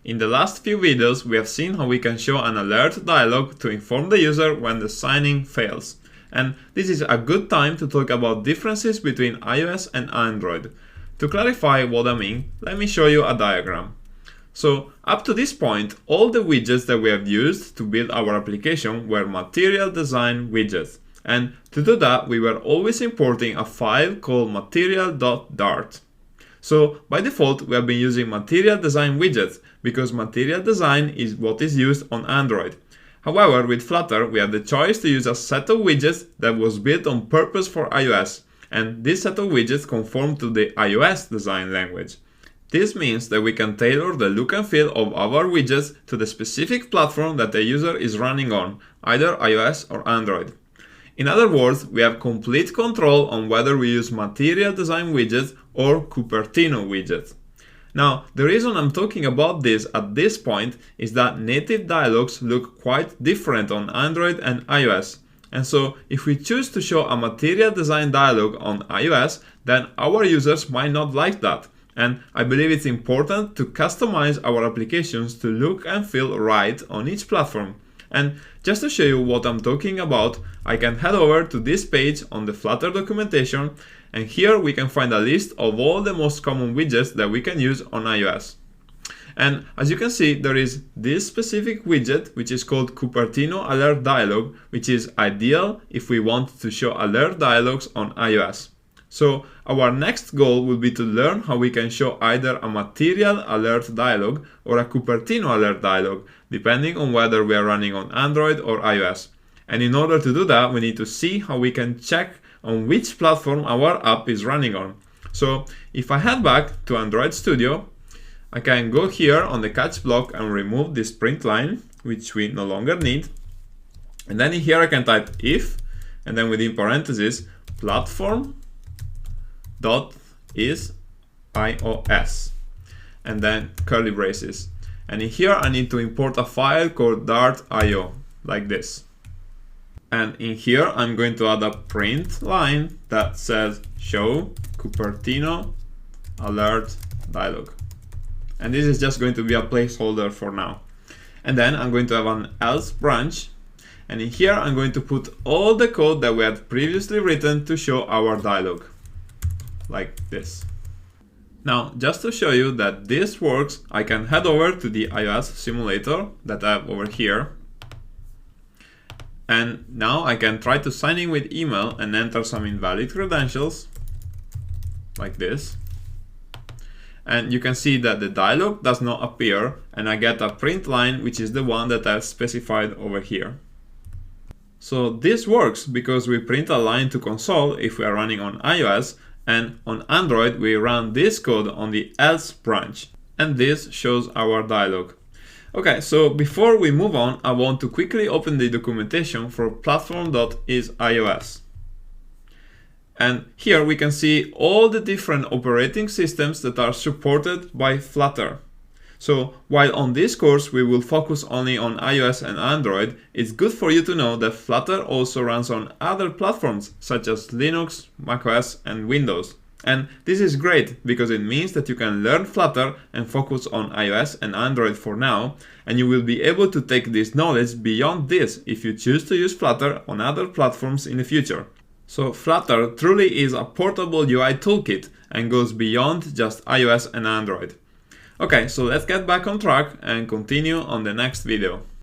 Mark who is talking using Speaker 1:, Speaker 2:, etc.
Speaker 1: In the last few videos, we have seen how we can show an alert dialog to inform the user when the signing fails. And this is a good time to talk about differences between iOS and Android. To clarify what I mean, let me show you a diagram. So up to this point, all the widgets that we have used to build our application were material design widgets. And to do that, we were always importing a file called material.dart. So by default, we have been using material design widgets because material design is what is used on Android. However, with Flutter, we had the choice to use a set of widgets that was built on purpose for iOS. And this set of widgets conform to the iOS design language. This means that we can tailor the look and feel of our widgets to the specific platform that the user is running on, either iOS or Android. In other words, we have complete control on whether we use material design widgets or Cupertino widgets. Now, the reason I'm talking about this at this point is that native dialogues look quite different on Android and iOS. And so, if we choose to show a material design dialog on iOS, then our users might not like that. And I believe it's important to customize our applications to look and feel right on each platform. And just to show you what I'm talking about, I can head over to this page on the Flutter documentation, and here we can find a list of all the most common widgets that we can use on iOS. And as you can see, there is this specific widget, which is called Cupertino Alert Dialog, which is ideal if we want to show alert dialogues on iOS. So our next goal will be to learn how we can show either a material alert dialog or a Cupertino alert dialog, depending on whether we are running on Android or iOS. And in order to do that, we need to see how we can check on which platform our app is running on. So if I head back to Android Studio, I can go here on the catch block and remove this print line, which we no longer need. And then in here I can type if, and then within parentheses, platform dot is iOS, and then curly braces. And in here I need to import a file called dart.io, like this. And in here I'm going to add a print line that says show Cupertino alert dialog. And this is just going to be a placeholder for now. And then I'm going to have an else branch. And in here I'm going to put all the code that we had previously written to show our dialog, like this. Now, just to show you that this works, I can head over to the iOS simulator that I have over here. And now I can try to sign in with email and enter some invalid credentials, like this. And you can see that the dialog does not appear, and I get a print line, which is the one that I've specified over here. So this works because we print a line to console if we are running on iOS, and on Android we run this code on the else branch, and this shows our dialog. Okay, so before we move on, I want to quickly open the documentation for platform.isiOS. And here we can see all the different operating systems that are supported by Flutter. So while on this course we will focus only on iOS and Android, it's good for you to know that Flutter also runs on other platforms such as Linux, macOS, and Windows. And this is great because it means that you can learn Flutter and focus on iOS and Android for now, and you will be able to take this knowledge beyond this if you choose to use Flutter on other platforms in the future. So Flutter truly is a portable UI toolkit and goes beyond just iOS and Android. Okay, so let's get back on track and continue on the next video.